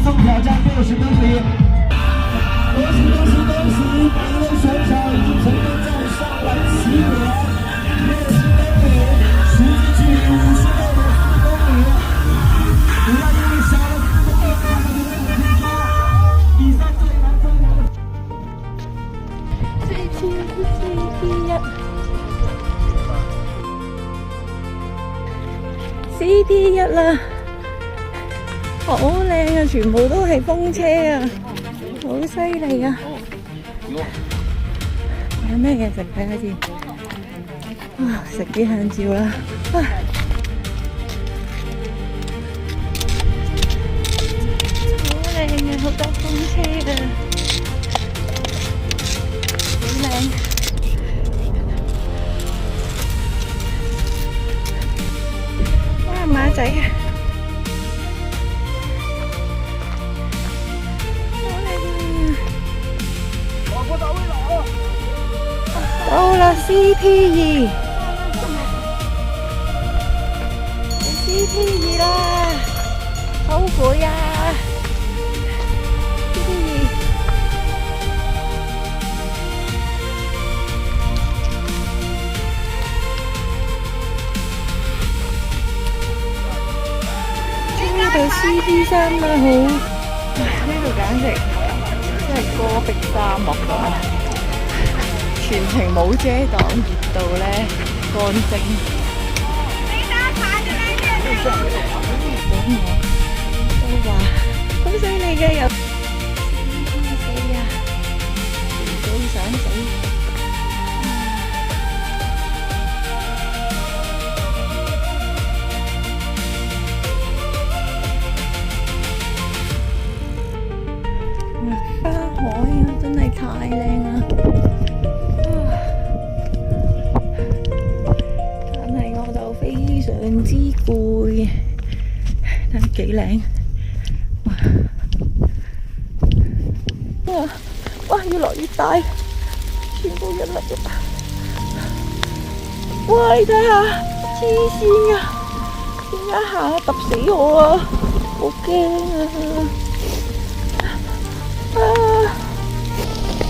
送挑战60公里。恭喜恭喜恭喜！每一位选手已经成功站上了起点，60公里，实际距离56.4公里。不要因为少了4公里，他们就不听话。比赛最难最难的。CD1 啦，好靚啊！全部都係風車啊，好犀利啊！有咩嘢食睇下先？啊，食啲香蕉啦！啊，好靚啊，好多風車啊，好靚！馬仔啊，好靚啊！到啦 CP2 啦，好攰啊 ！CP2。到 CP3 啦，好！呢度簡直真係戈壁沙漠啊！全程冇遮擋，熱到咧乾蒸。都話好犀利嘅又死啊！都想死。花海啊，真係太靚啦！但係我就非常之攰，睇下幾靚！哇，越落越大，全部越落越大！哇，你睇下，黐線啊！點解行啊揼死我啊！好驚啊！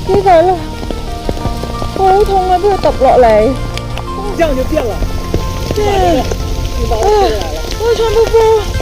跌落啦！我好痛啊！俾佢揼落嚟，這樣就變了。對，啊，我穿不過。